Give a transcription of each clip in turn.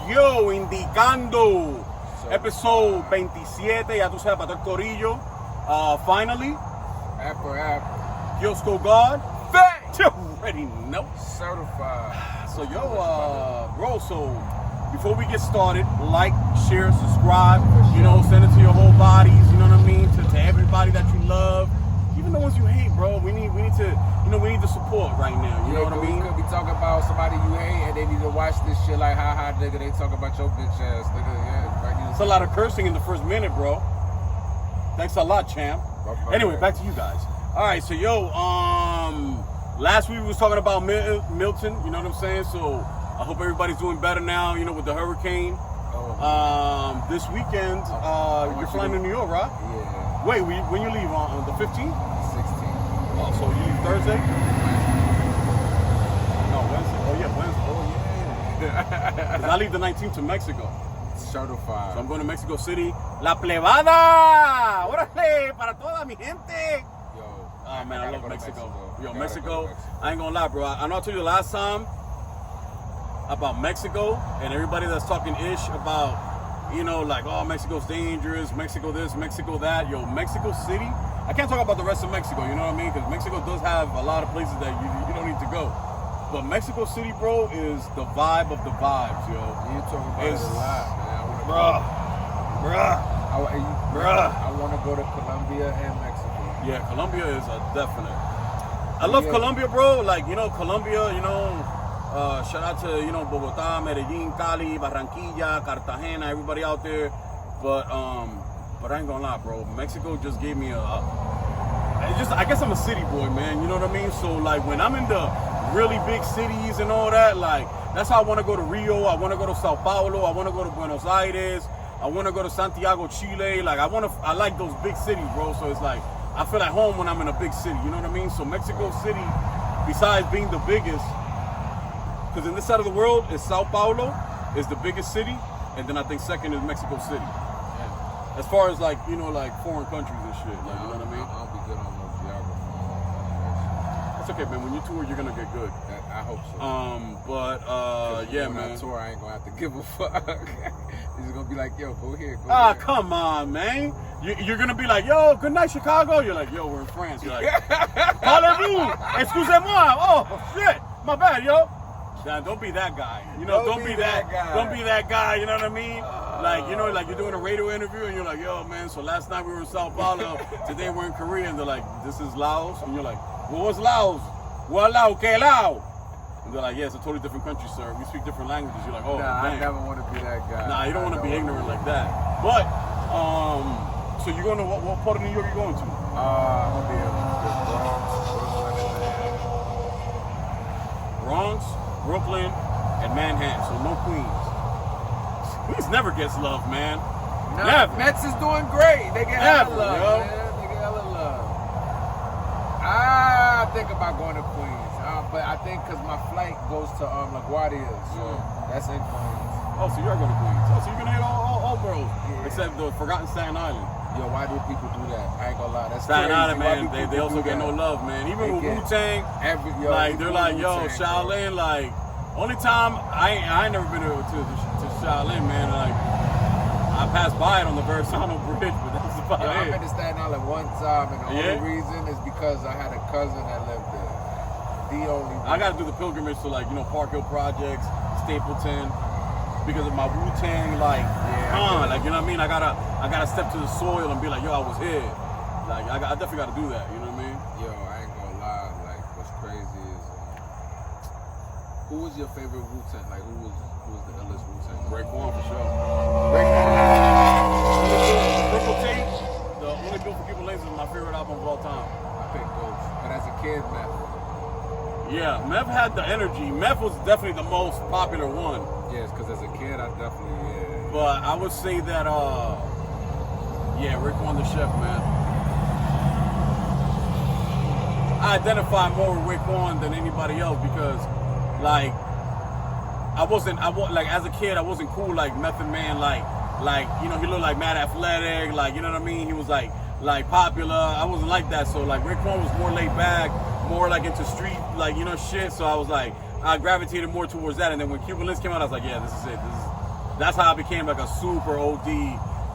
Yo, indicando. Episode 27, ya tú sabes, para todo el corillo. Finally. App. KIOSKOGOD. You already know. Certified. So, bro, so before we get started, like, share, subscribe, send it to your whole bodies, you know what I mean? To everybody that you love. Even the ones you hate, bro. We need to, we need the support right now. You know what I mean? We could be talking about somebody you hate and they need to watch this shit like, nigga, they talk about your bitch ass, nigga. Yeah, it's a lot of cursing in the first minute, bro. Thanks a lot, champ. Anyway, back to you guys. All right, so last week we was talking about Milton, you know what I'm saying? So I hope everybody's doing better now, with the hurricane. This weekend, you're flying to New York, right? Yeah. Wait, when you leave on the 15th? 16th. Oh, so you leave Thursday? No, Wednesday. Oh, yeah, Wednesday. Oh, yeah. 'Cause I leave the 19th to Mexico. Certified. So I'm going to Mexico City. La plebada! ¡Órale! Para toda mi gente! Oh, man, I love Mexico. Yo, Mexico, I ain't gonna lie, bro. I know I told you last time about Mexico and everybody that's talking ish about, like, oh, Mexico's dangerous, Mexico this, Mexico that. Yo, Mexico City, I can't talk about the rest of Mexico, you know what I mean? Because Mexico does have a lot of places that you don't need to go. But Mexico City, bro, is the vibe of the vibes, yo. You talk about it a lot, man. Bruh. I want to go to Colombia and Mexico. Yeah, Colombia is a definite. I love Colombia, bro. Like, Colombia, shout out to, Bogotá, Medellin, Cali, Barranquilla, Cartagena, everybody out there. But I ain't gonna lie, bro. Mexico just gave me I guess I'm a city boy, man. You know what I mean? So, like, when I'm in the really big cities and all that, like, that's how I want to go to Rio. I want to go to Sao Paulo. I want to go to Buenos Aires. I want to go to Santiago, Chile. Like, I like those big cities, bro. So it's like, I feel at home when I'm in a big city. You know what I mean? So Mexico City, besides being the biggest, because in this side of the world, is Sao Paulo is the biggest city, and then I think second is Mexico City. Yeah. As far as like, like foreign countries and shit. Like, you know what I mean? I'll be good on those geography. That's okay, man. When you tour, you're gonna get good. I hope so. Yeah, man. When I tour, I ain't gonna have to give a fuck. It's gonna be like, yo, go here. Come on, man. You're gonna be like, yo, good night, Chicago. You're like, yo, we're in France. You're like, parlez-vous, excusez-moi. Oh, shit, my bad, yo. Nah, don't be that guy. Don't be that guy. Don't be that guy. You know what I mean? Like, like you're doing a radio interview and you're like, yo, man. So last night we were in Sao Paulo. Today we're in Korea, and they're like, this is Laos, and you're like, well, what's Laos? What Laos? Que Laos? And they're like, yeah, it's a totally different country, sir. We speak different languages. You're like, oh, nah, damn. I never want to be that guy. Nah, you don't want to be ignorant like that. But, so you're going to, what part of New York are you going to? I'm going to be in Bronx, Brooklyn, and Manhattan. So no Queens. Queens never gets love, man. No, never. Mets is doing great. They get hella love, man. They get hella love. I think about going to Queens. But I think because my flight goes to LaGuardia, so that's in Queens. Oh, so you're going to Queens. Oh, so you're going to hit all boroughs, except the forgotten Staten Island. Yo, why do people do that? I ain't gonna lie, that's Staten crazy. Island, man, they also get no love, man. Even with Wu-Tang, like, they're like, yo, Shaolin, like, only time, I ain't never been to Shaolin, man. Like, I passed by it on the Verrazano Bridge, but that's about it. I've been to Staten Island one time, and the only reason is because I had a cousin that lived there. The only reason. I gotta do the pilgrimage to, like, Park Hill Projects, Stapleton, because of my Wu-Tang, like, like, you know what I mean? I gotta step to the soil and be like, yo, I was here. Like, I definitely gotta do that, you know what I mean? Yo, I ain't gonna lie, like, what's crazy is, who was your favorite Wu-Tang? Like, who was the illest Wu-Tang? Raekwon, for sure. Triple T, the Only Built for People Lazy is my favorite album of all time. I picked Ghost, but as a kid, Meth. Yeah, Meth had the energy. Meth was definitely the most popular one. Yes, because as a kid, I definitely, But I would say that, Raekwon the Chef, man. I identify more with Raekwon than anybody else because, like, as a kid, I wasn't cool like Method Man, like, he looked like mad athletic, like, you know what I mean? He was like popular. I wasn't like that, so like Raekwon was more laid back, more like into street, like, shit. So I was like, I gravitated more towards that. And then when Cuban Links came out, I was like, yeah, this is it. That's how I became like a super OD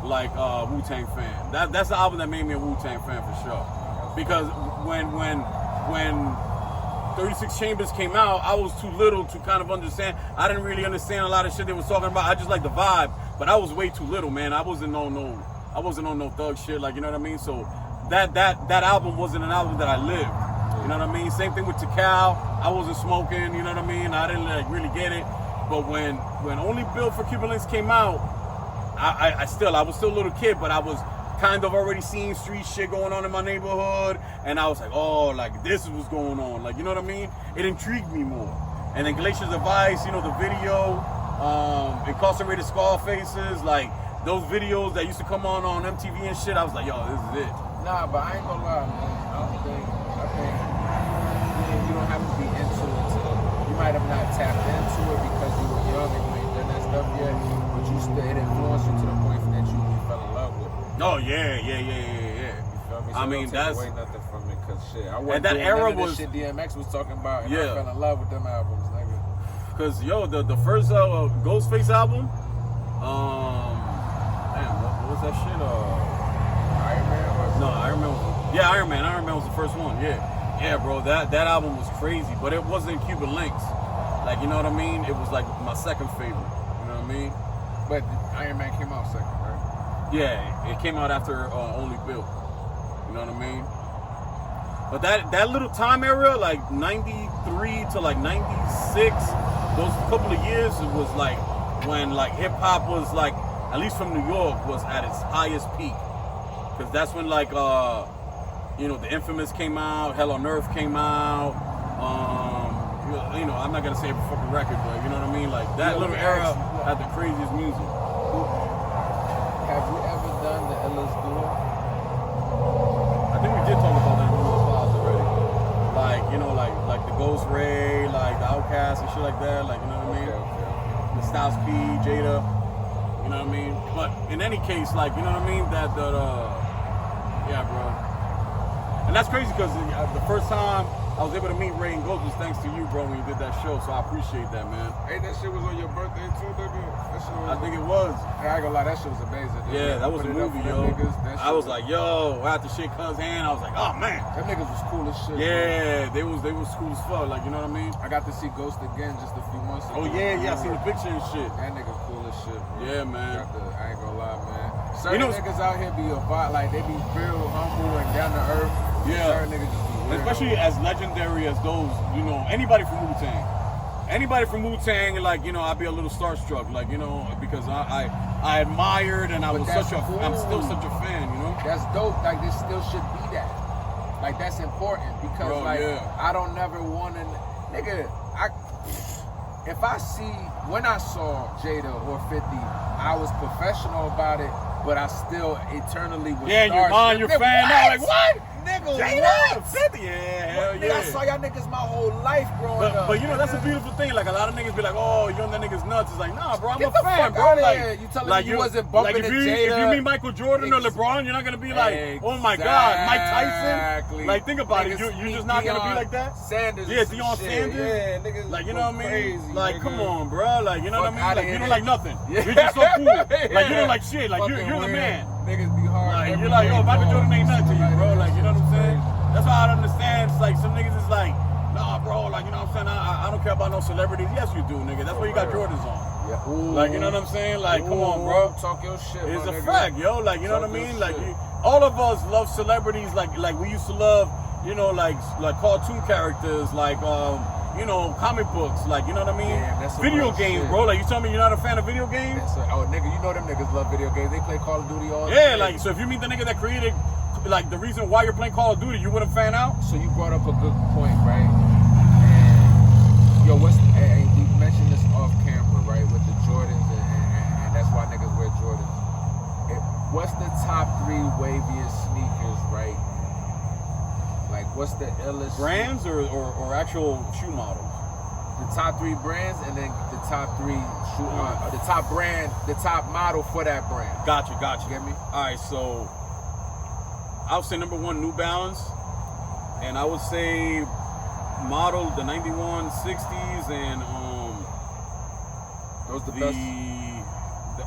like Wu-Tang fan. That's the album that made me a Wu-Tang fan for sure. Because when 36 Chambers came out, I was too little to kind of understand. I didn't really understand a lot of shit they was talking about. I just like the vibe, but I was way too little, man. I wasn't on no thug shit, like, you know what I mean? So that album wasn't an album that I lived. You know what I mean? Same thing with Tikal. I wasn't smoking, you know what I mean? I didn't like really get it. But when Only Built for Cuban Links came out, I was still a little kid, but I was kind of already seeing street shit going on in my neighborhood, and I was like, oh, like this is what's going on, like, you know what I mean? It intrigued me more. And then Glaciers of Ice, you know, the video, Incarcerated Scarfaces, like those videos that used to come on MTV and shit, I was like, yo, this is it. Nah, but I ain't gonna lie, man. I think you don't have to be into it. You might have not tapped into it because you were young and you ain't done that stuff yet, but you still, it influenced you to the point that you fell in love with it. Oh yeah. You feel me? So I mean, don't take that's away nothing from it, cause shit, I wasn't and that doing era none of was this shit DMX was talking about, and yeah. I fell in love with them albums, nigga. Cause yo, the first Ghostface album, damn, what was that shit? Iron Man. No, Iron Man. Yeah, Iron Man. Iron Man was the first one. Yeah, bro. That album was crazy, but it wasn't Cuban Links. Like, you know what I mean? It was like my second favorite. You know what I mean? But Iron Man came out second, right? Yeah, it came out after Only Built. You know what I mean? But that little time era, like 93 to like 96, those couple of years, it was like when like hip hop was like, at least from New York, was at its highest peak. Cause that's when like you know, The Infamous came out, Hell on Earth came out. You know, I'm not gonna say every fucking record, but you know what I mean? Like that little era had the craziest music. Have we ever done the illest duo? I think we did talk about that in one of the files already. Like, you know, like the Ghost Ray, like the Outkast and shit like that. Like, you know what I mean? Okay. The Styles P, Jada. You know what I mean? But in any case, like, you know what I mean? Yeah, bro. And that's crazy because the first time I was able to meet Ray and Ghost was thanks to you, bro, when you did that show. So I appreciate that, man. Hey, that shit was on your birthday too, nigga? That shit was I think it was. I ain't gonna lie, that shit was amazing. Dude. Yeah, that was a movie, yo. I was like, yo, I had to shake cuz hand. I was like, oh man. Them niggas was cool as shit. Yeah, they was cool as fuck. Like, you know what I mean? I got to see Ghost again just a few months ago. Oh yeah, I seen the picture and shit. That nigga cool as shit, bro. Yeah, man. I ain't gonna lie, man. Certain niggas out here be a vibe, like they be real humble and down to earth. Yeah. Certain niggas just be weird. Especially as legendary as those, you know, anybody from Wu-Tang. Anybody from Wu-Tang, like, you know, I'd be a little starstruck, like, you know, because I admired and I'm still such a fan, you know? That's dope. Like, this still should be that. Like, that's important because, bro, like, yeah. I don't never want to, nigga, if I see, when I saw Jada or 50, I was professional about it, but I still eternally was yeah, in your mind, you're fan now, like, what? Nigga, Jada? 50? Yeah, hell yeah. I saw y'all niggas my whole life growing up. But you know, that's a beautiful thing. Like, a lot of niggas be like, oh, you on that nigga's nuts. It's like, nah, bro, I'm Get a the fan, fuck bro. Out Like, here. You telling me you wasn't bumping like, into If Jada? you mean Michael Jordan or LeBron, you're not going to be like, oh my God, Mike Tyson? Like, think about it. You're just not going to be like that? Sanders. Yeah, Deion Sanders. Yeah, niggas. Like, you know what I mean? Crazy, like, nigga. come on, bro. Like, you know what I mean? Like, you don't like nothing. Yeah. You're just so cool. Like, Yeah. you don't like shit. Like, you're the Fucking man. Niggas be hard. Like, you're like, yo, Michael Jordan ain't nothing to you, bro. Like, you know what I'm saying? That's why I don't understand. It's like some niggas is like, nah, bro. Like, you know what I'm saying? I don't care about no celebrities. Yes, you do, nigga. That's why you got Jordans on. Yeah. Ooh. Like, you know what I'm saying? Like, come on, bro. Talk your shit. It's a nigga. fact, yo. Like, you know Talk what I mean? your Like, shit. all of us love celebrities. Like we used to love, you know, like cartoon characters, like you know, comic books. Like, you know what I mean? Damn, that's some video real games, shit. bro. Like, you tell me you're not a fan of video games? Oh, nigga, you know them niggas love video games. They play Call of Duty all Yeah, day. like, so if you meet the nigga that created, like, the reason why you're playing Call of Duty, you wouldn't fan out? So you brought up a good point, right? And yo, and we mentioned this off camera, right? With the Jordans, and that's why niggas wear Jordans. What's the top 3 waviest sneakers, right? Like, what's the illest Brands or actual shoe models? The top 3 brands, and then the top 3 shoe, the top brand, the top model for that brand. Gotcha. You get me? All right, so I would say number 1, New Balance, and I would say model, the 91 60s, and those the best.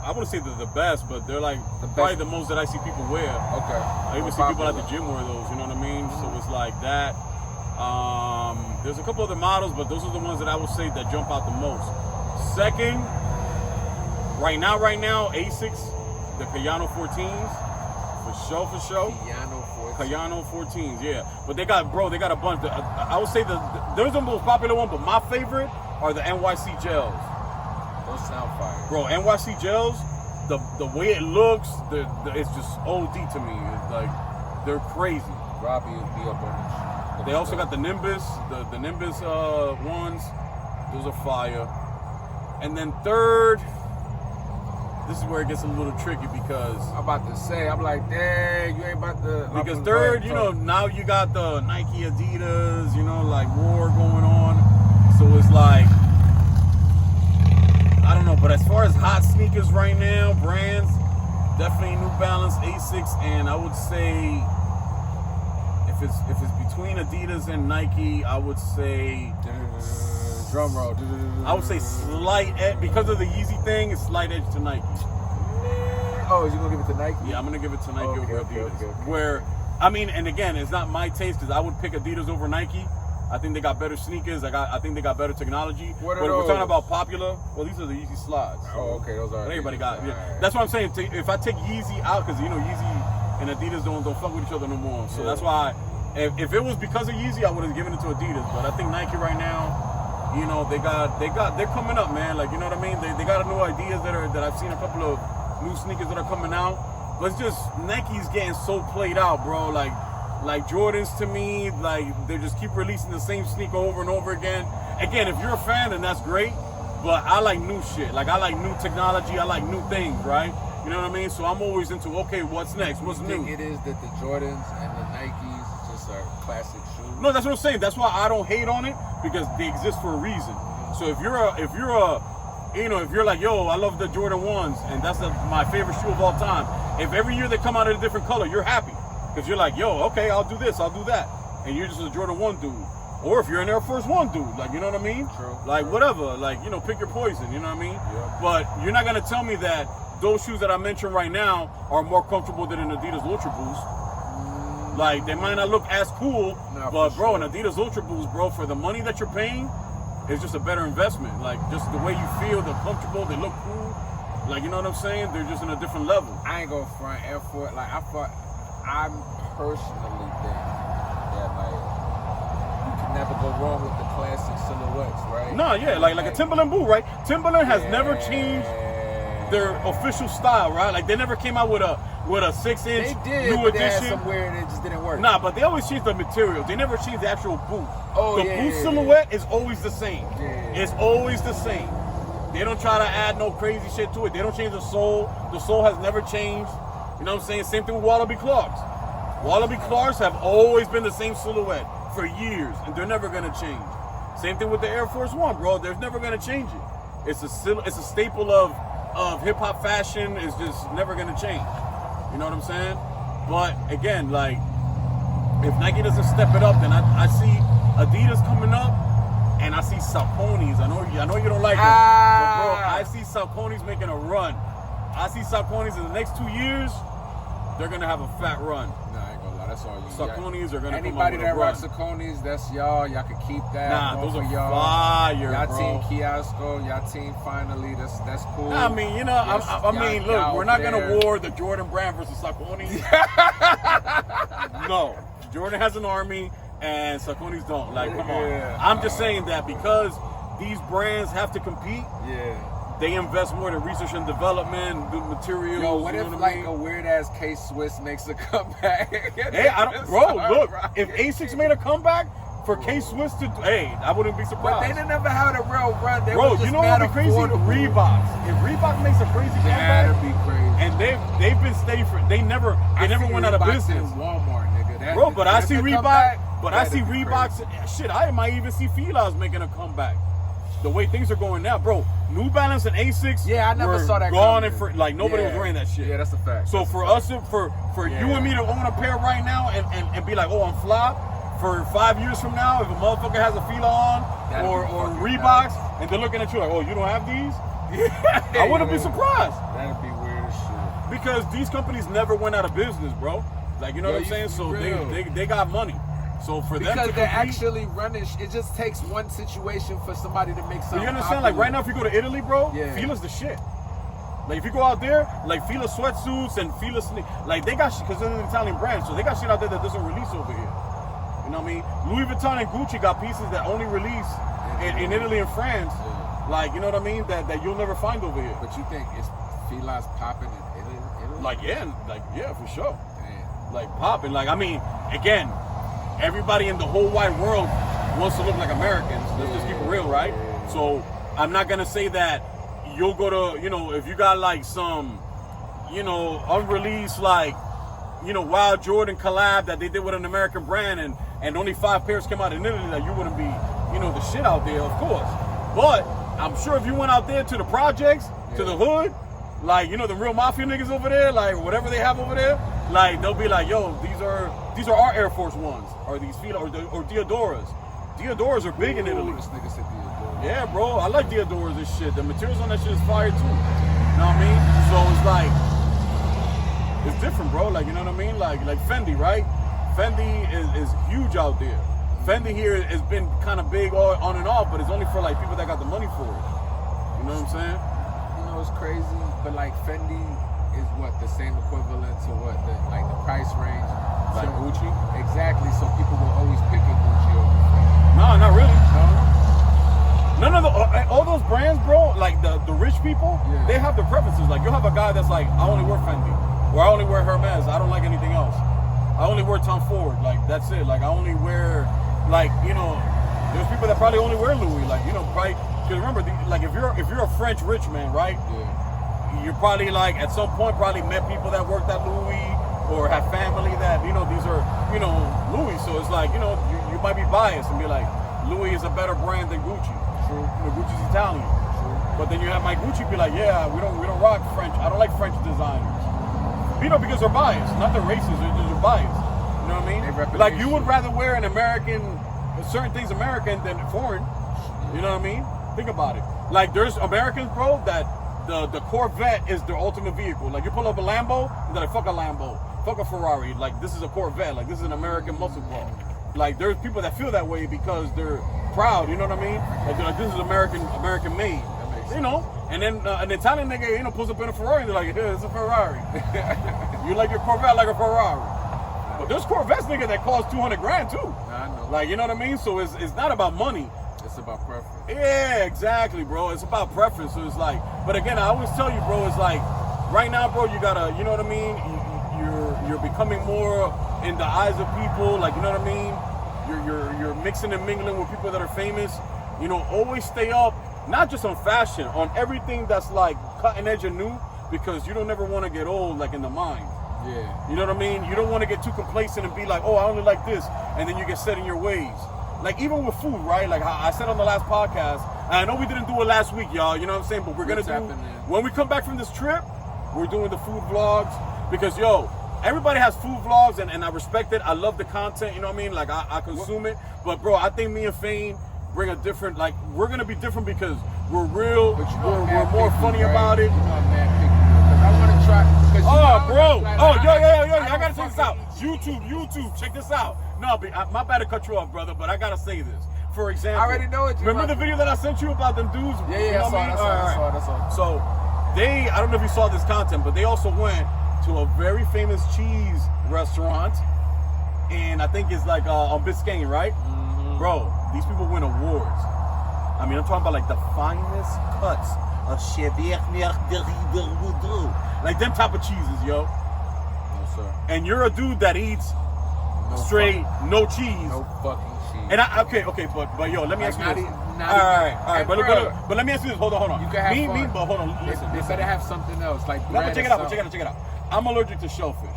I wouldn't say they're the best, but they're like probably the most that I see people wear. Okay. I even see people at the gym wear those. You know what I mean? So it's like that. There's a couple other models, but those are the ones that I would say that jump out the most. Second, right now, Asics, the Cayano 14s, for sure. Cayano 14s, yeah. But they got a bunch. I would say there's the most popular one, but my favorite are the NYC gels. Those sound fire. Bro, NYC gels, the way it looks, it's just OD to me. It's like, they're crazy. Robbie would be up on this. They also got the Nimbus, the Nimbus ones. Those are fire. And then third, this is where it gets a little tricky because I'm about to say, I'm like, dang, you ain't about to. Because third, you know, now you got the Nike, Adidas, you know, like war going on. So it's like, I don't know, but as far as hot sneakers right now, brands, definitely New Balance, Asics, and I would say if it's between Adidas and Nike, I would say drum roll. I would say slight edge because of the Yeezy thing. It's slight edge to Nike. Oh, is you gonna give it to Nike? Yeah, I'm gonna give it to Nike over Adidas. Okay. Where I mean, and again, it's not my taste because I would pick Adidas over Nike. I think they got better sneakers. I think they got better technology. What are but those? We're talking about popular. Well, these are the Yeezy slides. So Oh, okay, those are. everybody got. Yeah. Right. That's what I'm saying. If I take Yeezy out, because you know Yeezy and Adidas don't fuck with each other no more. So that's why. If it was because of Yeezy, I would have given it to Adidas. But I think Nike right now, you know, they're coming up, man. Like, you know what I mean? They got new ideas that I've seen a couple of new sneakers that are coming out. But it's just Nike's getting so played out, bro. Like Jordans to me, like they just keep releasing the same sneaker over and over again. Again, if you're a fan, then that's great. But I like new shit. Like I like new technology. I like new things, right? You know what I mean? So I'm always into, okay, what's next? What's new? I think it is that the Jordans and the Nikes just are classic shoes. No, that's what I'm saying. That's why I don't hate on it because they exist for a reason. So if you're like, yo, I love the Jordan 1s and that's my favorite shoe of all time. If every year they come out in a different color, you're happy. Because you're like, yo, okay, I'll do this, I'll do that. And you're just a Jordan 1 dude. Or if you're an Air Force 1 dude, like, you know what I mean? True. Like, whatever. Like, you know, pick your poison, you know what I mean? Yeah. But you're not going to tell me that those shoes that I mentioned right now are more comfortable than an Adidas Ultra Boost. Like, they might not look as cool, but, bro, an Adidas Ultra Boost, bro, for the money that you're paying, it's just a better investment. Like, just the way you feel, they're comfortable, they look cool. Like, you know what I'm saying? They're just in a different level. I ain't gonna front Air Force. Like, I personally think that, like, you can never go wrong with the classic silhouettes, right? No, yeah, like a Timberland boot, right? Timberland has never changed their official style, right? Like, they never came out with a 6-inch They did, new but they edition. had somewhere and it just didn't work. Nah, but they always change the material. They never change the actual boot. Oh, the boot silhouette is always the same. Yeah. It's always the same. They don't try to add no crazy shit to it. They don't change the sole. The sole has never changed. You know what I'm saying? Same thing with Wallaby Clarks. Wallaby Clarks have always been the same silhouette for years, and they're never gonna change. Same thing with the Air Force One, bro. They're never gonna change it. It's a staple of hip hop fashion. It's just never gonna change. You know what I'm saying? But again, like, if Nike doesn't step it up, then I see Adidas coming up, and I see Saucony's. I know you don't like them, but bro, I see Saucony's making a run. I see Saucony's in the next 2 years. They're gonna have a fat run. Nah, I ain't gonna lie. That's all you. Saucony's are gonna come up Anybody with that a run. rocks Saucony's, that's y'all. Y'all can keep that. Nah, One those for are y'all. fire, Y'all bro. team Kiosko. Y'all team Finally. That's cool. I mean, you know, Yes, I mean, look, y'all we're not there. gonna war the Jordan brand versus Saucony's. No, Jordan has an army, and Saucony's don't. Like, come on. Yeah. I'm just saying that because these brands have to compete. Yeah. They invest more in research and development, the materials. Yo, what you if know like I mean? a weird ass K-Swiss makes a comeback? Hey, bro, look, if Asics made a comeback for K-Swiss to, hey, I wouldn't be But surprised. they didn't never had a real run. They Bro, was just you know what would be crazy? affordable. Reebok. If Reebok makes a crazy That'd comeback, be crazy. and they've been steady for, they never went out of Reeboks business. in Walmart, nigga. Bro, but I see Reebok, That'd be Reebok's, shit, I might even see Fila's making a comeback. The way things are going now, bro. New Balance and Asics, Yeah, I never were saw that gone coming. and for, like nobody was wearing that shit. Yeah, that's a fact. So That's a for fact. us, for you and me to own a pair right now and be like, oh, I'm fly. for 5 years from now, if a motherfucker has a Fila on or Reeboks, and they're looking at you like, oh, you don't have these? I wouldn't be surprised. That'd be weird as shit. Because these companies never went out of business, bro. Like, you know what I'm saying? So they got money. So for them to because they're compete, actually running, it just takes one situation for somebody to make something. You understand? popular. Like right now, if you go to Italy, bro, Yeah. Fila's the shit. Like if you go out there, like Fila sweatsuits and Fila like they got shit because they're an Italian brand, so they got shit out there that doesn't release over here. You know what I mean? Louis Vuitton and Gucci got pieces that only release in Italy and France. Yeah. Like, you know what I mean? That you'll never find over here. But you think it's Fila's popping in Italy? Like yeah, for sure. Damn. Like popping. Like I mean, again, everybody in the whole wide world wants to look like Americans. Let's just keep it real, right? So I'm not gonna say that you'll go to, you know, if you got like some, you know, unreleased like, you know, Wild Jordan collab that they did with an American brand and only 5 pairs came out in Italy, that you wouldn't be, you know, the shit out there, of course. But I'm sure if you went out there to the projects, to the hood, like, you know, the real mafia niggas over there, like whatever they have over there, like they'll be like, yo, these are our Air Force Ones, or these Fila or Diodoras. Diodoras are big in Italy. This nigga said Diodora. Yeah, bro, I like Diodoras and shit. The materials on that shit is fire too. You know what I mean? So it's like, it's different, bro. Like, you know what I mean? Like Fendi, right? Fendi is huge out there. Fendi here has been kind of big on and off, but it's only for like people that got the money for it. You know what I'm saying? You know, it's crazy, but like Fendi is what, the same equivalent to what, the price range? Like Gucci? Exactly, so people will always pick a Gucci over Fendi. No, not really. No? None of all those brands, bro, like the rich people, they have their preferences. Like you'll have a guy that's like, I only wear Fendi, or I only wear Hermes. I don't like anything else. I only wear Tom Ford. Like that's it. Like I only wear, like, you know, there's people that probably only wear Louis. Like, you know, right? Because remember, like if you're a French rich man, right? Yeah. You're probably like at some point probably met people that worked at Louis or have family that, you know, these are, you know, Louis. So it's like, you know, you might be biased and be like, Louis is a better brand than Gucci. True. You know, Gucci's Italian. True. But then you have my Gucci be like, yeah, we don't rock French. I don't like French designers. You know, because they're biased. Not they're racist, they're biased. You know what I mean? Like you would rather wear an American, certain things American than foreign. You know what I mean? Think about it. Like there's Americans, bro, that the Corvette is their ultimate vehicle. Like you pull up a Lambo, and they're like, fuck a Lambo, fuck a Ferrari. Like this is a Corvette. Like this is an American muscle car. Like there's people that feel that way because they're proud. You know what I mean? Like they're like, this is American made. You know? And then an Italian nigga, you know, pulls up in a Ferrari and they're like, yeah, it's a Ferrari. You like your Corvette like a Ferrari. But there's Corvettes, nigga, that cost 200 grand too. I know. Like, you know what I mean? So it's not about money. It's about preference. Yeah, exactly, bro. It's about preference. So it's like, but again, I always tell you, bro, it's like, right now, bro, you gotta, you know what I mean? You're becoming more in the eyes of people. Like, you know what I mean? You're mixing and mingling with people that are famous. You know, always stay up. Not just on fashion, on everything that's like cutting edge and new, because you don't ever want to get old, like in the mind. Yeah. You know what I mean? You don't want to get too complacent and be like, oh, I only like this, and then you get set in your ways. Like even with food, right? Like I said on the last podcast, and I know we didn't do it last week, y'all, you know what I'm saying? But we're going to do, when we come back from this trip, we're doing the food vlogs, because, yo, everybody has food vlogs, and I respect it. I love the content, you know what I mean? Like I consume it. But, bro, I think me and FAYN bring a different, like, we're gonna be different because we're real, but you know we're more funny right? about it. You know I'm mad picky, because I want to try. Oh, bro. Like, yo, I gotta say this out. YouTube, check this out. No, my bad to cut you off, brother, but I gotta say this. For example, I already know it. Remember the video that I sent you about them dudes? Yeah, you know I saw. So, I don't know if you saw this content, but they also went to a very famous cheese restaurant, and I think it's like on Biscayne, right? Mm-hmm. Bro, these people win awards. I mean, I'm talking about like the finest cuts of like them type of cheeses, yo. No, sir. And you're a dude that eats no cheese. No fucking cheese. And okay, but yo, let me ask you this. All right, but let me ask you this. Hold on. You can have fun. But hold on. Listen. They better have something else, like bread. No, but check it out. I'm allergic to shellfish.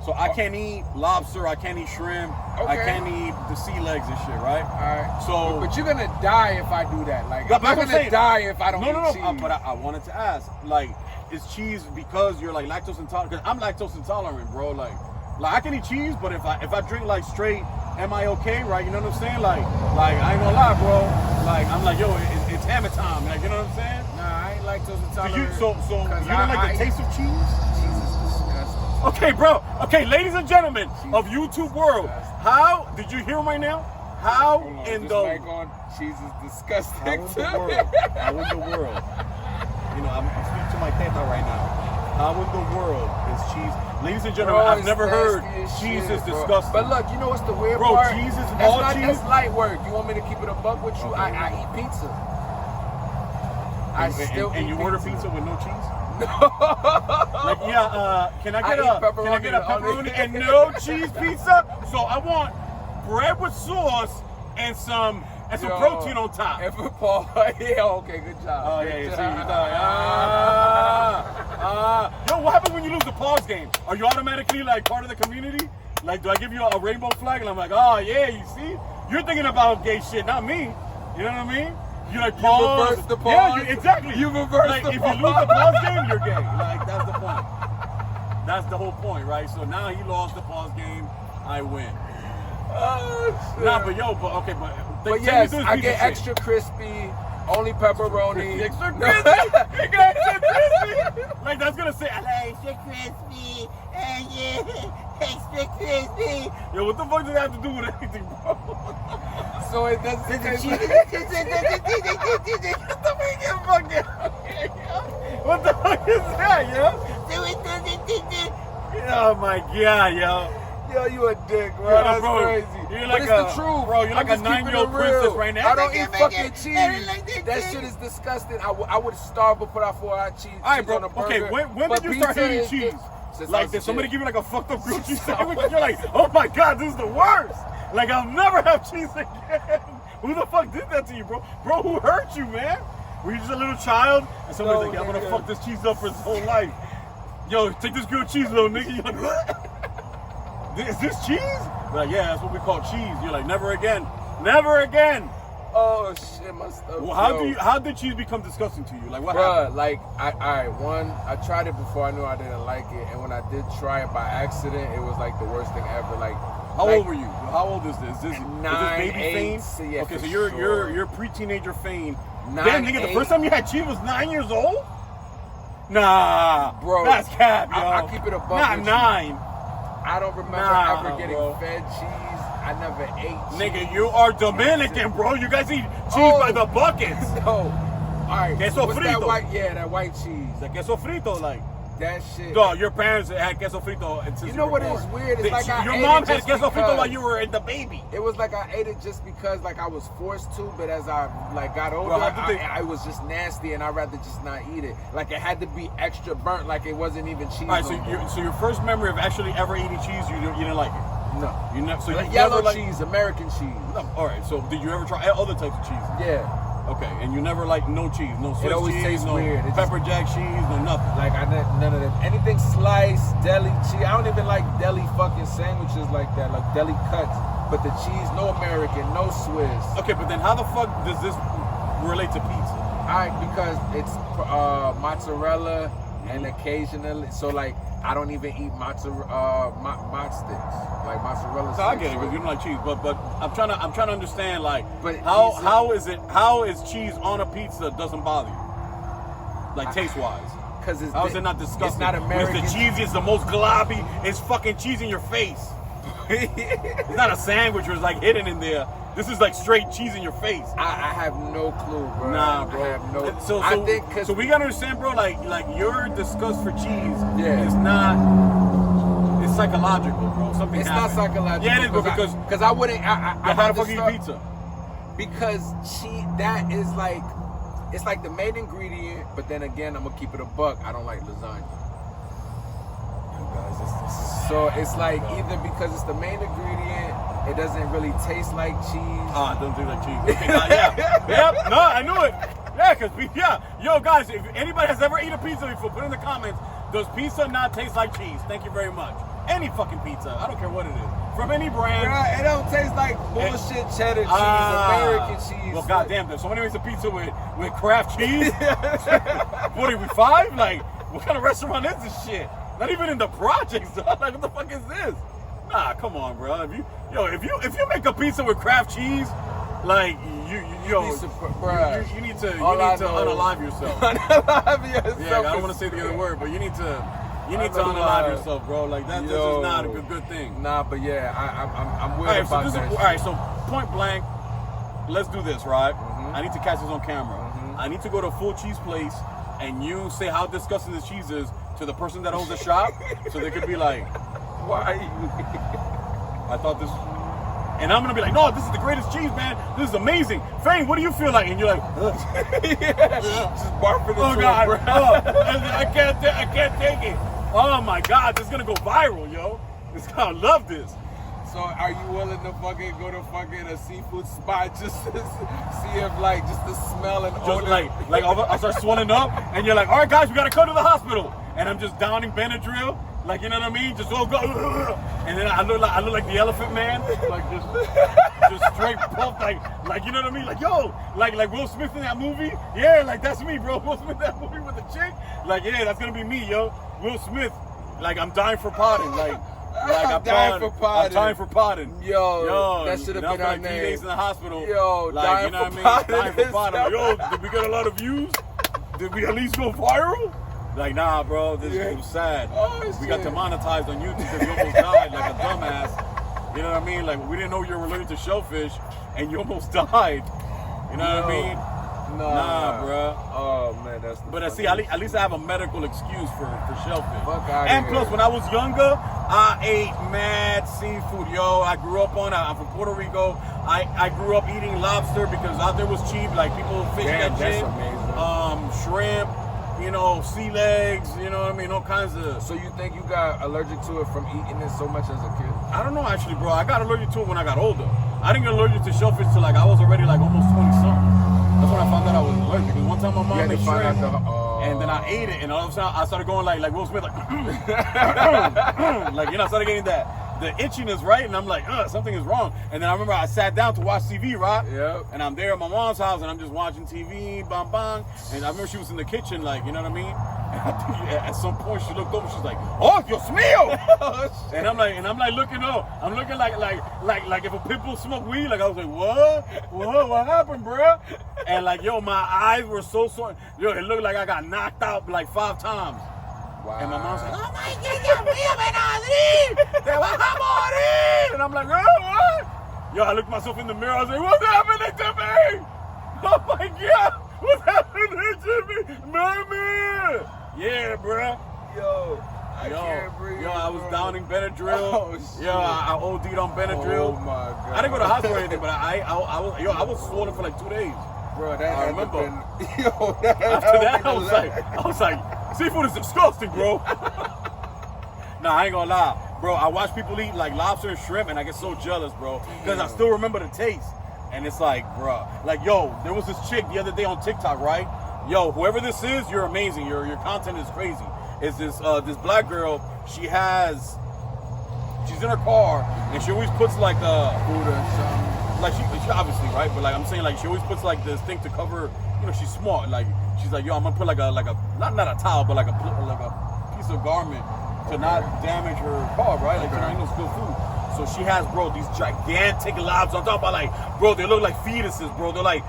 So I can't eat lobster, I can't eat shrimp, I can't eat the sea legs and shit, right? Alright. So, but you're gonna die if I do that. Like, I'm not gonna die if I don't eat cheese. But I wanted to ask, like, is cheese because you're like lactose intolerant? Because I'm lactose intolerant, bro. Like I can eat cheese, but if I drink like straight am I okay, right? You know what I'm saying? Like I ain't gonna lie, bro. Like I'm like, yo, it's hammer time. Like, you know what I'm saying? Nah, I ain't lactose intolerant. So you don't like the taste of cheese? Cheese is disgusting. Okay, bro. Okay, ladies and gentlemen of YouTube world, how did you hear right now? How in the cheese is disgusting. How in the world? How in the world? You know, I'm speaking to my teta right now. How in the world is cheese? Ladies and gentlemen, I've never heard cheese is disgusting. But look, you know what's the weird bro, part? Cheese is all cheese. That's light work. You want me to keep it a buck with you? Okay. I eat pizza. And you order pizza with no cheese? No. Like, yeah, can I get a pepperoni and no cheese pizza? So I want bread with sauce and some protein on top. And for Paul, yeah, okay, good job. Oh, yeah, see, you thought, yo, what happens when you lose the pause game? Are you automatically like part of the community? Like, do I give you a rainbow flag? And I'm like, oh, yeah, you see? You're thinking about gay shit, not me. You know what I mean? You like pause. You reverse the pause. Yeah, exactly. You reverse like, the if pause. you lose the pause game, you're gay. Like, that's the point. That's the whole point, right? So now he lost the pause game, I win. Oh, shit. Nah, but yes, I get extra crispy, only pepperoni. Extra crispy. Extra crispy. Like that's gonna say, I like extra crispy. Extra crispy. Yo, what the fuck does that have to do with anything, bro? So it doesn't taste like... What the fuck is that, yo? Oh my god, yo. Yo, you a dick, bro. Yo, That's bro, crazy. You're like but it's the truth. Bro, you're like a 9-year-old princess right now. I don't eat fucking cheese. That shit is disgusting. I would starve but put out 4-hour cheese. All right, bro. On a burger. Okay, when did you start eating cheese? Like, did somebody give you like a fucked up grilled cheese sandwich? And you're like, oh my god, this is the worst. Like, I'll never have cheese again. Who the fuck did that to you, bro? Bro, who hurt you, man? Were you just a little child? And somebody's like, yeah, I'm gonna fuck this cheese up for his whole life. Yo, take this grilled cheese, little nigga. You're like, what? Is this cheese? Like, yeah, that's what we call cheese. You're like, never again. Never again. Oh shit, my stuff. Well, how did cheese become disgusting to you? Like, what happened? Like, I tried it before I knew I didn't like it, and when I did try it by accident, it was like the worst thing ever. Like, how old were you? How old is this? Is this 9, baby 8, Fane? so yeah, okay, so sure. you're pre-teenager Fane. 9, Damn, nigga, 8. the first time you had cheese was 9 years old? Nah, bro, that's cap, yo. I keep it a buck. Not 9. I don't remember ever getting fed cheese. I never ate cheese. Nigga, you are Dominican, bro. You guys eat cheese by the buckets. No. Alright. Queso what's frito. That white cheese. The queso frito, like. That shit. Dog, your parents had queso frito since you know what is weird? It's like your mom had queso frito while you were in the baby. It was like I ate it just because like I was forced to, but as I like got older, I was just nasty and I'd rather just not eat it. Like it had to be extra burnt, like it wasn't even cheese. Alright, so your first memory of actually ever eating cheese, you didn't like it? No. You never. So you yellow never cheese, American cheese. No, alright, so did you ever try other types of cheese? Yeah. Okay, and you never like no cheese, no Swiss it always cheese, tastes no weird. pepper jack cheese, no nothing. Like none of them. Anything sliced, deli cheese. I don't even like deli fucking sandwiches like that, like deli cuts. But the cheese, no American, no Swiss. Okay, but then how the fuck does this relate to pizza? Alright, because it's mozzarella and occasionally, so like I don't even eat mozzarella sticks, like mozzarella sticks. I get it because you don't like cheese, but I'm trying to understand like but how is cheese on a pizza doesn't bother you, like taste wise? Because how is it not disgusting? It's not American. It's the cheesiest, the most globby. It's fucking cheese in your face. It's not a sandwich where it's like hidden in there. This is like straight cheese in your face. I have no clue, bro. Nah, bro. I have no. So we gotta understand, bro. Like your disgust for cheese Yeah. is not. It's psychological, bro. Something. It's happened. not psychological. Yeah, it is, bro. Because I wouldn't. how the fuck you eat pizza? Because that is like, it's like the main ingredient. But then again, I'm gonna keep it a buck. I don't like lasagna. So it's like either because it's the main ingredient, it doesn't really taste like cheese. Ah, it doesn't taste like cheese. Okay, yeah. Yep. No, I knew it. Yeah, because yo, guys, if anybody has ever eaten pizza before, put in the comments. Does pizza not taste like cheese? Thank you very much. Any fucking pizza, I don't care what it is, from any brand. Yeah, it don't taste like bullshit cheddar cheese, American cheese. Well, goddamn, if somebody makes a pizza with Kraft cheese, what are we 5? Like, what kind of restaurant is this shit? Not even in the projects, dog. Like, what the fuck is this? Ah, come on, bro. If you make a pizza with Kraft cheese, like you need to unalive yourself. Unalive yourself. Yeah, I don't want to say the other word, but you need to unalive yourself, bro. Like that's just not a good thing. Nah, but yeah, I'm weird about that. All right, so point blank, let's do this, right? I need to catch this on camera. I need to go to a full cheese place, and you say how disgusting this cheese is to the person that owns the shop, so they could be like, why? I thought this. And I'm gonna be like, no, this is the greatest cheese, man. This is amazing. Fane, what do you feel like? And you're like, just barfing into God, it, bro. I can't take it. Oh my God, this is gonna go viral, yo. I love this. So are you willing to fucking go to fucking a seafood spot just to see if like just the smell and Just odor? like I'll start swelling up, and you're like, all right, guys, we gotta come to the hospital. And I'm just downing Benadryl. Like, you know what I mean? Just go, and then I look like the Elephant Man, like just straight pumped, like you know what I mean? Like yo, like Will Smith in that movie, yeah, like that's me, bro. Will Smith in that movie with the chick, like yeah, that's gonna be me, yo. Will Smith, like I'm dying for potting, like I'm dying for potting. Yo, that should have been our like name. 3 days in the hospital. Yo, like, dying you know for what I mean? potting. Dying for potting. Like, yo, did we get a lot of views? Did we at least go viral? Like, nah, bro, this was sad. Oh, we got demonetized on YouTube because you almost died like a dumbass. You know what I mean? Like, we didn't know you were allergic to shellfish, and you almost died. You know what I mean? Nah, bro. Oh man, that's. But see, at least I have a medical excuse for shellfish. Fuck out and here. plus, when I was younger, I ate mad seafood, yo. I grew up on it. I'm from Puerto Rico. I grew up eating lobster because out there was cheap. Like people fish that shit. That's amazing. Shrimp. You know, sea legs, you know what I mean? All kinds of. So you think you got allergic to it from eating it so much as a kid? I don't know actually, bro. I got allergic to it when I got older. I didn't get allergic to shellfish till like I was already like almost 20-something. That's when I found out I was allergic. Because one time my mom made shrimp, and then I ate it, and all of a sudden I started going like Will Smith, like, like, you know, I started getting the itchiness, right? And I'm like, something is wrong. And then I remember I sat down to watch TV, right? Yep. And I'm there at my mom's house, and I'm just watching TV, bang, bang. And I remember she was in the kitchen, like, you know what I mean? And I think at some point she looked over, she's like, oh, Dios mío! And I'm like looking up. I'm looking like if a pit bull smoked weed. Like I was like, what happened, bro? And like, yo, my eyes were so sore. Yo, it looked like I got knocked out like 5 times. Wow. And my mom's like, oh my God, Dios mío, Benadryl, te vas a morir. And I'm like, what? Yo, I looked myself in the mirror. I was like, what's happening to me? Oh my God, what's happening to me, mommy? Yeah, bro. Yo, I can't breathe. Yo, I was bro. Downing Benadryl. Oh, shit. Yo, I OD'd on Benadryl. Oh my God. I didn't go to the hospital or anything, but I was swollen for like 2 days. Bro, that I remember. Yo, After that, I was like, seafood is disgusting, bro. Nah, I ain't gonna lie, bro. I watch people eat like lobster and shrimp, and I get so jealous, bro, because I still remember the taste. And it's like, bro, like, yo, there was this chick the other day on TikTok, right? Yo, whoever this is, you're amazing. Your content is crazy. It's this black girl. She's in her car, and she always puts like food or something. like she obviously, right? But like I'm saying, like she always puts like this thing to cover. You know, she's smart. Like she's like, yo, I'm gonna put like a not a towel, but like a piece of garment to not damage her car, right? Like, you know, ain't no spilled food. So she has, bro, these gigantic lobsters. I'm talking about like, bro, they look like fetuses, bro. They're like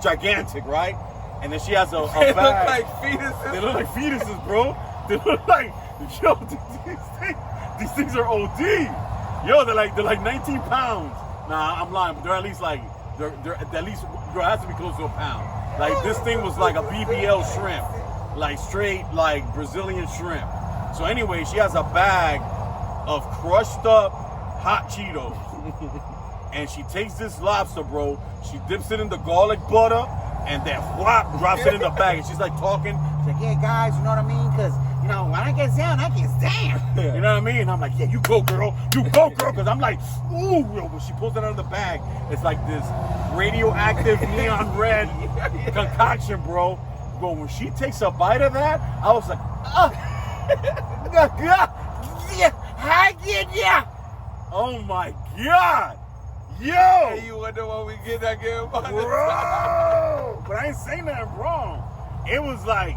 gigantic, right? And then she has a They bag. look like fetuses. They look like fetuses, bro. They look like, yo, these things are OD. Yo, they're like 19 pounds. Nah, I'm lying, but they're at least like, they're at least, bro, it has to be close to a pound. Like this thing was like a BBL shrimp, like straight like Brazilian shrimp. So anyway, she has a bag of crushed up hot Cheetos. And she takes this lobster, bro. She dips it in the garlic butter, and then whop, drops it in the bag. And she's like talking. She's like, yeah, guys, you know what I mean? Because, you know, when I get down, I get down. You know what I mean? And I'm like, yeah, you go, girl. You go, girl. Because I'm like, ooh, yo. When she pulls it out of the bag, it's like this radioactive neon red concoction, bro. But when she takes a bite of that, I was like, oh my God. Yo! Hey, you wonder what we get that game on? Bro! But I ain't saying nothing wrong. It was like,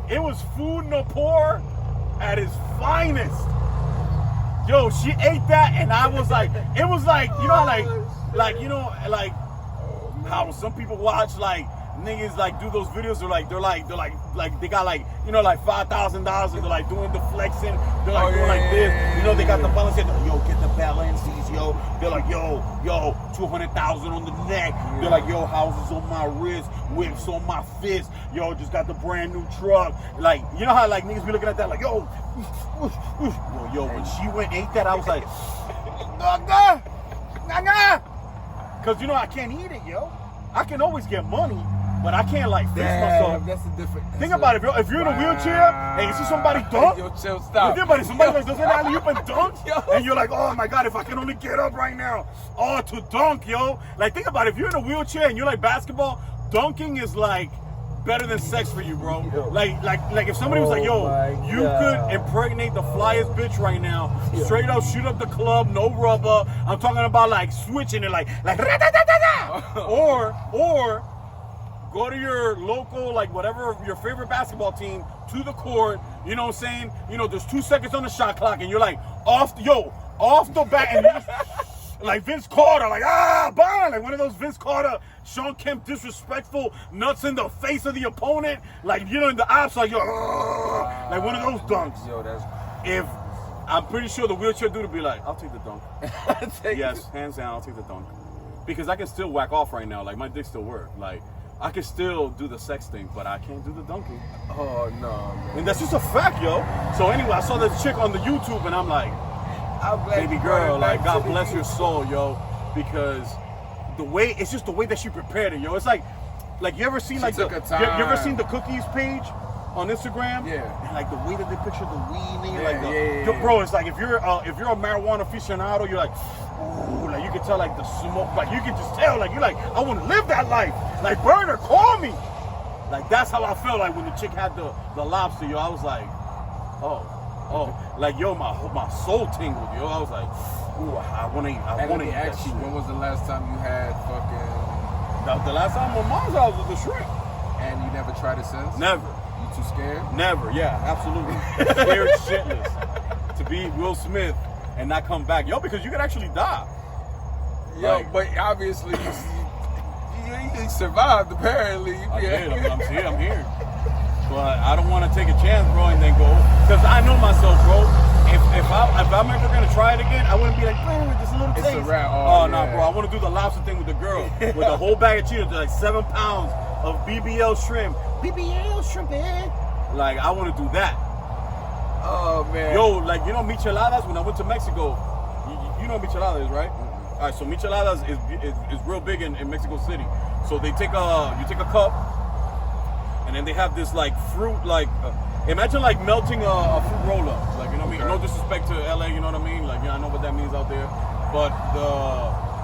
it was food no pour at its finest. Yo, she ate that, and I was like, it was like, you know, like you know, like how some people watch like niggas like do those videos. They're like they got like, you know, like $5,000, and they're like doing the flexing. They're like doing like this. You know, they got the balance. Yo, get the balances, yo. They're like, yo, 200,000 on the neck. They're like, yo, houses on my wrist, whips on my fist. Yo, just got the brand new truck. Like, you know how like niggas be looking at that like, yo, yo, when she went ate that, I was like, cause you know I can't eat it, yo. I can always get money, but I can't like fix myself. That's a different. Think about it, if you're in a wheelchair and you see somebody dunk, yo, chill, stop. Somebody like does an alley-oop and dunk, and you're like, oh my god, if I can only get up right now, to dunk, yo. Like think about it, if you're in a wheelchair and you like basketball, dunking is like better than sex for you, bro. Like if somebody was like, yo, you could impregnate the flyest bitch right now, straight up shoot up the club, no rubber. I'm talking about like switching it, like or go to your local, like whatever your favorite basketball team, to the court. You know what I'm saying? You know, there's 2 seconds on the shot clock, and you're like off the bat, and you're like Vince Carter, like bang, like one of those Vince Carter, Sean Kemp disrespectful nuts in the face of the opponent, like, you know, in the ops, like, yo, like one of those dunks. Yo, that's. If I'm pretty sure the wheelchair dude would be like, I'll take the dunk. Yes, hands down, I'll take the dunk, because I can still whack off right now. Like my dick still work. Like I can still do the sex thing, but I can't do the dunking. Oh no, man. And that's just a fact, yo. So anyway, I saw this chick on the YouTube, and I'm like, baby girl, like God bless your soul, yo, because the way, it's just the way that she prepared it, yo. It's like you ever seen like you ever seen the cookies page on Instagram? Yeah. And like the way that they picture the weed, nigga, yo, bro, it's like if you're a marijuana aficionado, you're like, ooh, like you can tell like the smoke, like you can just tell, like you're like, I want to live that life. Like Burner, call me. Like that's how I felt like when the chick had the lobster, yo. I was like, oh, like yo, my soul tingled, yo. I was like, ooh, I want to eat. I want to eat that shit. When was the last time you had fucking? The last time my mom's house was the shrimp. And you never tried it since? Never. You too scared? Never. Yeah, absolutely. Scared shitless to be Will Smith and not come back, yo, because you could actually die. Yo, like, but obviously you survived apparently. I did. I'm here. But I don't want to take a chance, bro, and then go, because I know myself, bro. If I'm ever gonna try it again, I wouldn't be like, just a little taste. It's a wrap. Oh no, bro. I want to do the lobster thing with the girl, with a whole bag of Cheetos, like 7 pounds of BBL shrimp. BBL shrimp, man. Like I want to do that. Oh man. Yo, like you know micheladas. When I went to Mexico, you know micheladas, right? All right, so micheladas is real big in Mexico City. So they take you take a cup, and then they have this like fruit, like imagine like melting a fruit roll-up. Like, you know what I mean? No disrespect to LA, you know what I mean? Like, yeah, I know what that means out there. But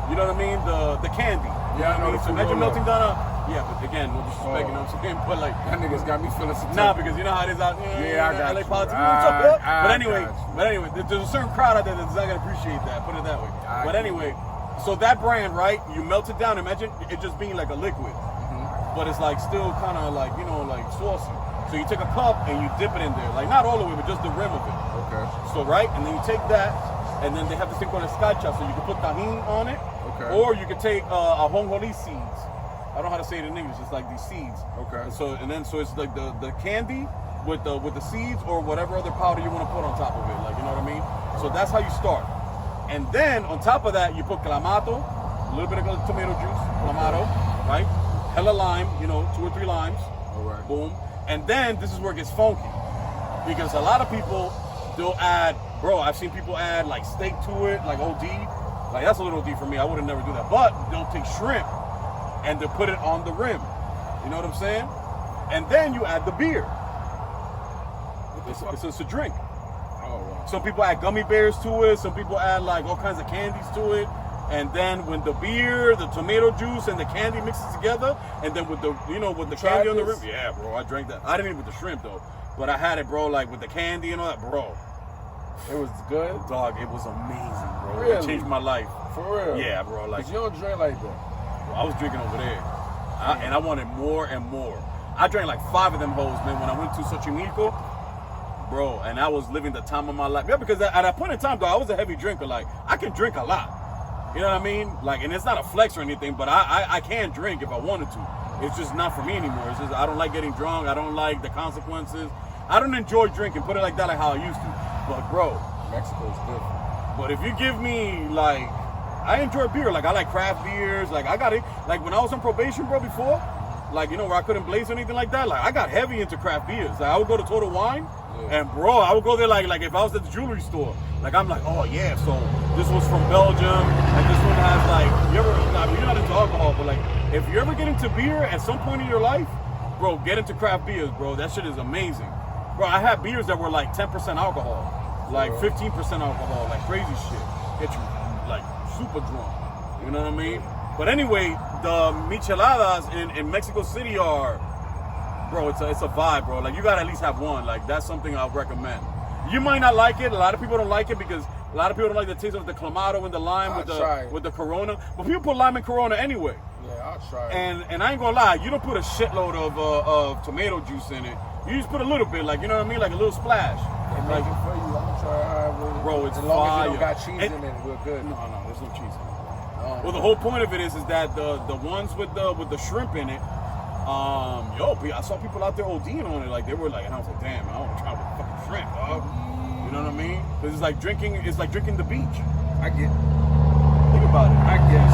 you know what I mean? The candy. Yeah, I know. So imagine melting down but again, no disrespect, you know what I'm saying? But like, that niggas got me feeling some. Nah, because you know how it is out there. Yeah, I got LA you. politics. But anyway, there's a certain crowd out there that's not gonna appreciate that. Put it that way. But anyway, so that brand, right? You melt it down. Imagine it just being like a liquid, but it's like still kind of like, you know, like saucy. So you take a cup and you dip it in there, like not all the way, but just the rim of it. Okay. So right, and then you take that, and then they have this thing called a sky chop, so you can put tahini on it, or you can take ajonjoli seeds. I don't know how to say it in English. It's like these seeds. Okay. So it's like the candy with the seeds or whatever other powder you want to put on top of it. Like, you know what I mean? So that's how you start. And then on top of that, you put clamato, a little bit of tomato juice, clamato, right? Hella lime, you know, 2 or 3 limes. All right. Boom. And then this is where it gets funky, because a lot of people, they'll add, bro, I've seen people add like steak to it, like OD. Like that's a little OD for me. I would have never do that. But they'll take shrimp and they'll put it on the rim. You know what I'm saying? And then you add the beer. It's a drink. Oh, wow. Some people add gummy bears to it. Some people add like all kinds of candies to it. And then when the beer, the tomato juice, and the candy mixes together, and then with the, you know, with the candy on the rim. Yeah, bro, I drank that. I didn't eat with the shrimp though, but I had it, bro, like with the candy and all that, bro. It was good? Dog, it was amazing, bro. Really? It changed my life. For real? Yeah, bro. Like, 'cause you don't drink like that. Bro, I was drinking over there, and I wanted more and more. I drank like 5 of them hoes, man. When I went to Xochimilco, bro, and I was living the time of my life. Yeah, because at that point in time, though, I was a heavy drinker. Like, I can drink a lot. You know what I mean? Like, and it's not a flex or anything, but I can drink if I wanted to. It's just not for me anymore. It's just, I don't like getting drunk. I don't like the consequences. I don't enjoy drinking, put it like that, like how I used to. But, bro. Mexico's different. But if you give me, like, I enjoy beer. Like, I like craft beers. Like, I got it. Like, when I was on probation, bro, before, like, you know, where I couldn't blaze or anything like that, like, I got heavy into craft beers. Like, I would go to Total Wine, and, bro, I would go there, like if I was at the jewelry store. Like, I'm like, oh, yeah, so this was from Belgium, and this one has, like, you're not into alcohol, but, like, if you ever get into beer at some point in your life, bro, get into craft beers, bro. That shit is amazing. Bro, I had beers that were, like, 10% alcohol, like, 15% alcohol, like, crazy shit. Get you, like, super drunk. You know what I mean? But anyway, the micheladas in Mexico City are, bro, it's a vibe, bro. Like, you gotta at least have one. Like, that's something I'll recommend. You might not like it. A lot of people don't like it because a lot of people don't like the taste of the clamato and the lime with the Corona. But people put lime in Corona anyway. Yeah, I'll try it. And I ain't gonna lie, you don't put a shitload of tomato juice in it. You just put a little bit, like, you know what I mean, like a little splash. They make it for you. I'm gonna try it. Bro, it's as long fire. as you don't got cheese in it, we're good. No, there's no cheese in it. Well, the whole point of it is that the ones with the shrimp in it, I saw people out there ODing on it, like they were like, and I was like, damn, I want to try with fucking shrimp, dog. You know what I mean? Because it's like drinking the beach. I get. Think about it. I guess.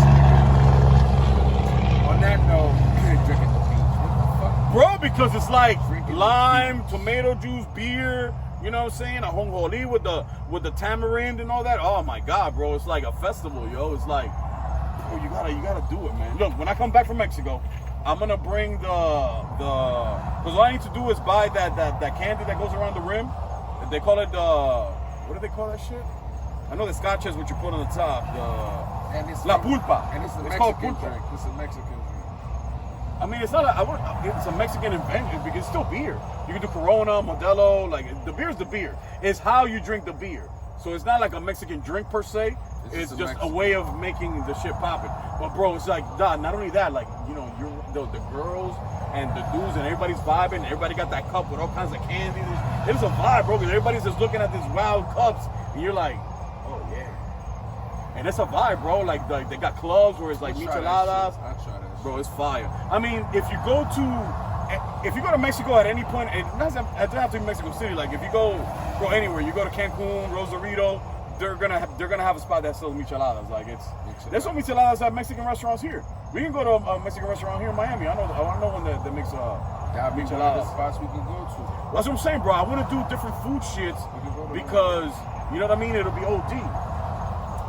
On that note, drinking the beach. What the fuck? Bro, because it's like Drinking lime, tomato juice, beer. You know what I'm saying? A honjoli with the tamarind and all that. Oh my God, bro! It's like a festival, yo. It's like, bro, you gotta do it, man. Look, when I come back from Mexico, I'm gonna bring because all I need to do is buy that candy that goes around the rim. They call it what do they call that shit? I know the scotch is what you put on the top. And it's La pulpa. And it's a called Mexican pulpa. drink. It's a Mexican drink. I mean, it's not. It's a Mexican invention because it's still beer. You can do Corona, Modelo. Like, the beer's the beer. It's how you drink the beer. So it's not like a Mexican drink per se. It's just a way of making the shit poppin'. But bro, it's like, not only that, like, you know, the girls and the dudes and everybody's vibing. Everybody got that cup with all kinds of candy. It's a vibe, bro. Because everybody's just looking at these wild cups, and you're like, oh yeah. And it's a vibe, bro. Like they got clubs where it's like micheladas. I'll try that. Bro, it's fire. I mean, if you go to Mexico at any point, it doesn't have to be Mexico City. Like, if you go anywhere, you go to Cancun, Rosarito, they're gonna have a spot that sells micheladas. Like, there's some micheladas at Mexican restaurants here. We can go to a Mexican restaurant here in Miami. I know one that makes micheladas. Spots we can go to. That's what I'm saying, bro. I want to do different food shits because, you know what I mean? It'll be OD.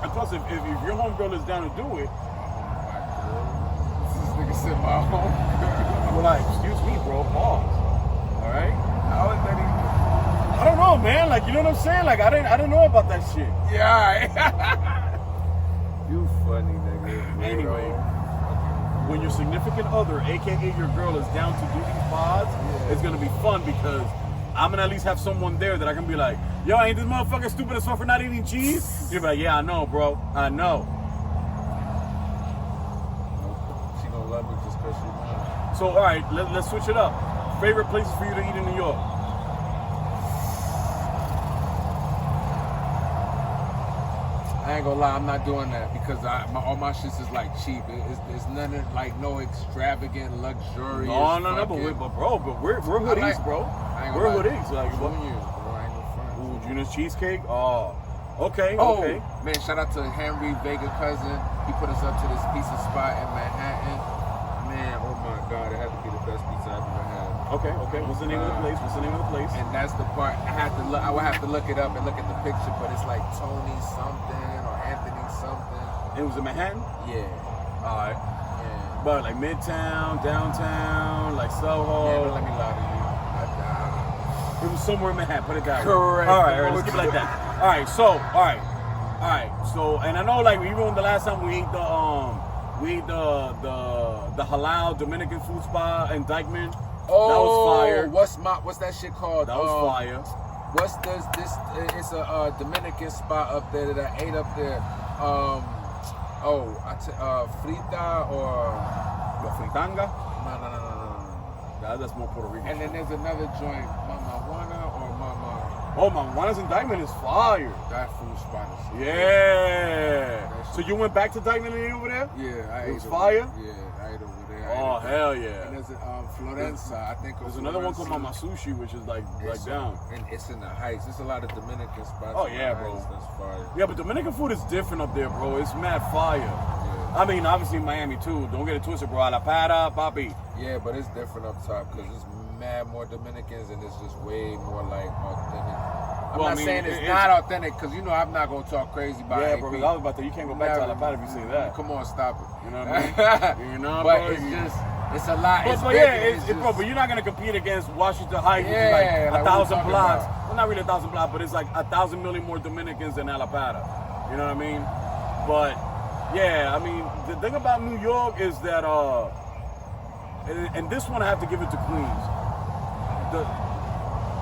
And plus, if your homegirl is down to do it, Nigga said my home. we're like, excuse me, bro, pause. All right? How is that even? I don't know, man. Like, you know what I'm saying? Like, I didn't know about that shit. Yeah, all right. You funny, nigga. Anyway, when your significant other, aka your girl, is down to do these pods, it's gonna be fun because I'm gonna at least have someone there that I can be like, yo, ain't this motherfucker stupid as fuck for not eating cheese? You're like, yeah, I know, bro. I know. Love me just because she knows. So, all right, let's switch it up. Favorite places for you to eat in New York? I ain't gonna lie, I'm not doing that because all my shit is like cheap. It's nothing like no extravagant, luxurious. No, but we're hoodies, bro. We're hoodies. Like, what? Years, bro. I ain't gonna front. Ooh, Junior's cheesecake. Oh, okay. Man, shout out to Henry Vega cousin. He put us up to this pizza spot in Manhattan. Man, oh my God, it had to be the best pizza I've ever had. Okay. What's the name of the place? And that's the part I would have to look it up and look at the picture, but it's like Tony something or Anthony something. It was in Manhattan? Yeah. All right. Yeah. But like Midtown, downtown, like Soho. Yeah, don't let me lie to you. It was somewhere in Manhattan. Put it that way. Correct. All right. Let's keep it like that. All right. So, and I know, like, even the last time we ate the halal Dominican food spot in Dykeman. Oh, that was fire. What's that shit called? That was fire. What's this? It's a Dominican spot up there that I ate up there. Frita or the fritanga? No. That's more Puerto Rican. And then there's another joint, Mama Juana or Mama. Oh, my Juana's in Dykeman is fire. That food spot is Yeah. So you went back to Dykeman and ate over there? Yeah, I ate It was fire? Yeah, I ate over there. Oh, hell yeah. And there's Florenza, I think. There's another one called Mama Sushi, which is like down. And it's in the Heights. There's a lot of Dominican spots. Oh, in yeah, the bro. Heights that's fire. Yeah, but Dominican food is different up there, bro. It's mad fire. Yeah. I mean, obviously Miami too. Don't get it twisted, bro. A la para, papi. Yeah, but it's different up top because it's mad more Dominicans and it's just way more like authentic. I'm not saying it's not authentic because you know I'm not gonna talk crazy about it. Yeah, bro. I was about to. You can't go back to La Pata if you say that. Come on, stop it. You know what I mean? You know, but bro. it's just it's a lot. But, bro. But you're not gonna compete against Washington Heights, which is like 1,000 blocks. Well, not really 1,000 blocks, but it's like 1,000 million more Dominicans than La Pata. You know what I mean? But yeah, I mean the thing about New York is that and this one I have to give it to Queens.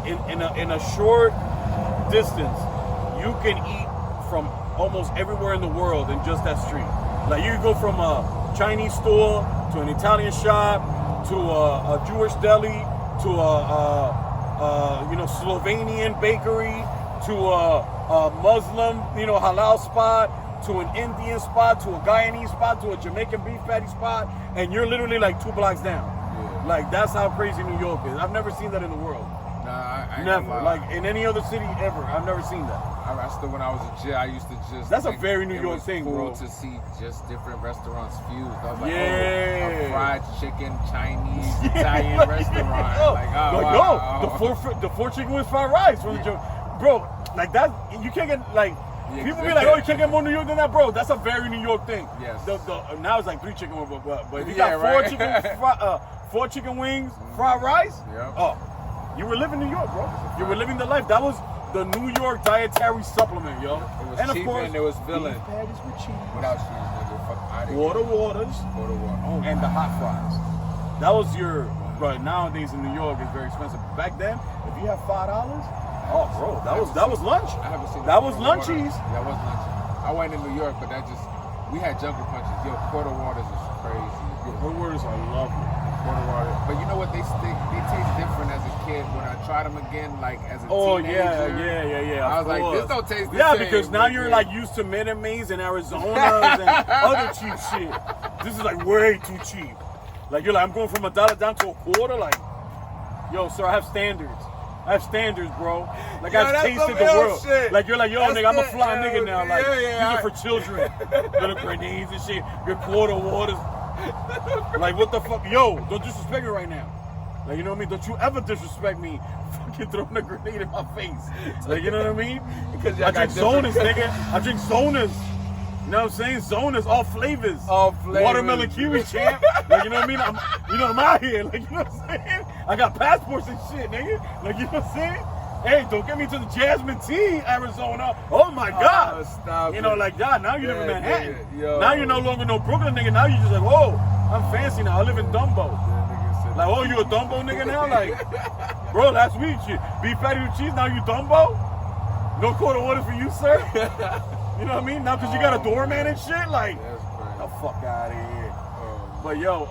In a short distance, you can eat from almost everywhere in the world in just that street. Like you can go from a Chinese store to an Italian shop to a Jewish deli to a Slovenian bakery to a Muslim halal spot to an Indian spot to a Guyanese spot to a Jamaican beef patty spot, and you're literally like 2 blocks down. Yeah. Like that's how crazy New York is. I've never seen that in the world. Nah, I never. Like in any other city ever, I've never seen that. I still, when I was a kid, I used to just. That's a very New York thing, bro. To see just different restaurants fused. I was like, yeah. a fried chicken, Chinese, Italian restaurant. The four chicken wings fried rice from the joint, bro. Like that, you can't get like. Yeah, people be like, oh, you can't get more New York than that, bro. That's a very New York thing. Yes. Now it's like 3 chicken wings, but if you got four chicken wings, fried rice, oh, you were living New York, bro. You were living the life. That was the New York dietary supplement, yo. It was and cheap of course, and it was filling. Beef patties with cheese. Without cheese, nigga. Fuck out of here. Water waters. Water water. Oh, and the hot fries. That was your, bro. Nowadays in New York, it's very expensive. Back then, if you have $5, oh, bro, that was lunch. I haven't seen that was lunchies. Yeah, that was lunchies. I went in New York, but we had jungle punches. Yo, quarter waters is crazy. Quarter waters are lovely. Quarter water. But you know what? They taste different as a kid. When I tried them again, like as a teenager. Oh, yeah. I was like, this don't taste the same. Yeah, because now you're like used to Minute Maids and Arizonas and other cheap shit. This is like way too cheap. Like you're like, I'm going from $1 down to a quarter. Like, yo, sir, I have standards. I have standards, bro. Like I've tasted the world. Shit. Like you're like, yo, nigga, I'm a fly nigga now. Like these are for children. Little grenades and shit. Your quarter waters. Like what the fuck? Yo, don't disrespect me right now. Like you know what I mean? Don't you ever disrespect me? Fucking throwing a grenade in my face. Like you know what I mean? Because I drink Zonas, nigga. I drink Zonas. You know what I'm saying? Zonas, all flavors. All flavors. Watermelon kiwi champ. Like you know what I mean? I'm out here. Like you know what I'm saying? I got passports and shit, nigga. Like you know what I'm saying? Hey, don't get me to the Jasmine Tea, Arizona. Oh my God. Stop you know, like that. Now you live in Manhattan. Yo. Now you're no longer no Brooklyn nigga. Now you just like, whoa, I'm fancy now. I live in Dumbo. Like, oh, you a Dumbo nigga now? Like, bro, last week, shit. Beef patty with cheese, now you Dumbo? No quarter water for you, sir? You know what I mean? Now because you got a doorman and shit? Like, the fuck out of here. But yo,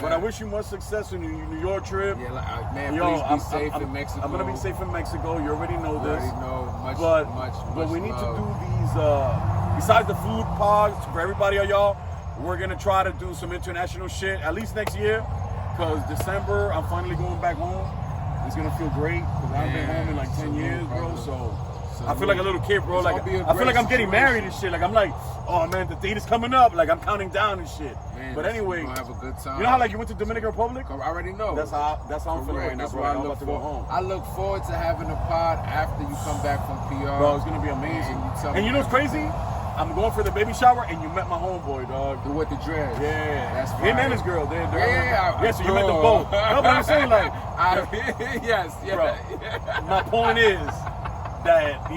but I wish you much success in your New York trip. Yeah, like, man, please be safe in Mexico. I'm gonna be safe in Mexico. You already know this. You already know. Much but we need love. to do these. Besides the food pods for everybody of y'all, we're gonna try to do some international shit at least next year. Cause December, I'm finally going back home. It's gonna feel great because I haven't been home in like 10 years, bro. So. I feel like a little kid, bro. Like I feel like I'm getting married and shit. Like I'm like, oh man, the date is coming up. Like I'm counting down and shit. Man, but anyway, we're gonna have a good time. You know how like you went to Dominican Republic? I already know. That's how I'm feeling right now, bro. I'm about to go home. I look forward to having a pod after you come back from PR. Bro, it's gonna be amazing. And you know what's crazy? I'm going for the baby shower, and you met my homeboy, dog. With the dreads. Yeah, that's him and his girl. They're yeah. So you met them both. No, but I'm saying like, yes, bro. My point is. That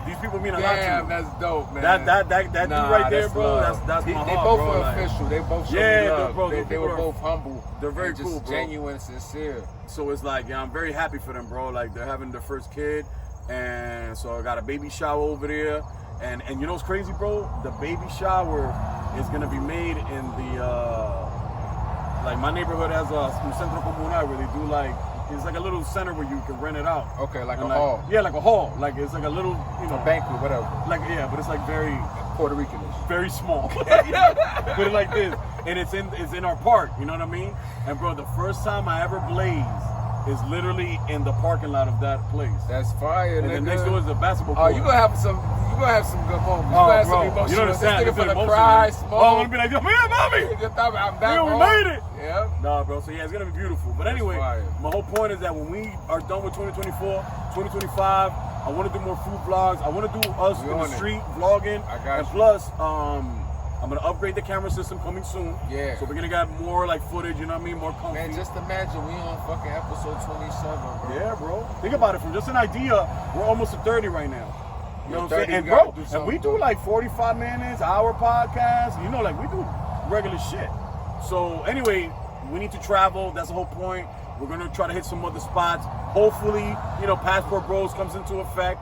these people mean a lot to me. Damn, that's dope, man. That dude right there, bro. That's my heart, They both bro. were official. They both showed me love. Bro, they were both humble. They're very just cool, bro. Genuine, sincere. So it's like, I'm very happy for them, bro. Like they're having their first kid, and so I got a baby shower over there. And you know what's crazy, bro? The baby shower is gonna be made in the like my neighborhood has a centro comunal where they do like it's like a little center where you can rent it out. Okay, like And a hall. Yeah, like a hall. Like it's like a little, you know, A banquet, whatever. like yeah, but it's like very Puerto Rican-ish. very small. Put it like this, and it's in our park. You know what I mean? And bro, the first time I ever blazed is literally in the parking lot of that place. That's fire, And nigga. then next door is the basketball Oh, court. you gonna have some good moments. You Oh, gonna have bro, some emotional. you don't understand. This This nigga is finna emotional. cry, Oh, smoke. I'm gonna be like, yo, man, mommy. I'm back Yeah, we home. made it. Yeah. Nah, bro. So yeah, it's gonna be beautiful. But anyway, fire. my whole point is that when we are done with 2024, 2025, I want to do more food vlogs. I want to do us We in the on it. street vlogging. I got and you. plus, I'm gonna upgrade the camera system coming soon. Yeah. So we're gonna get more like footage. You know what I mean? More comfy. Man, just imagine we on fucking episode 27, bro. Yeah, bro. Think about it. From just an idea, we're almost at 30 right now. You know what I'm 30, saying? And we gotta bro, do and something. we do like 45 minutes, hour podcast. You know, like we do regular shit. So anyway, we need to travel. That's the whole point. We're gonna try to hit some other spots. Hopefully, you know, Passport Bros comes into effect.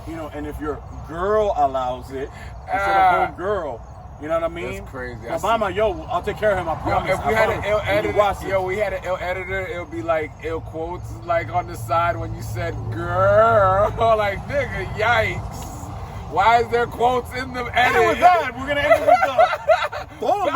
You know, and if your girl allows it, instead of home girl, you know what I mean? That's crazy. Now, mama, yo, I'll take care of him. I Yo, promise. if we I had an promise. ill When you editor, watch this. we had an ill editor, it'll be like ill quotes like on the side when you said girl. Like, nigga, yikes. Why is there quotes in the edit? And with that, we're gonna end it with the Toma.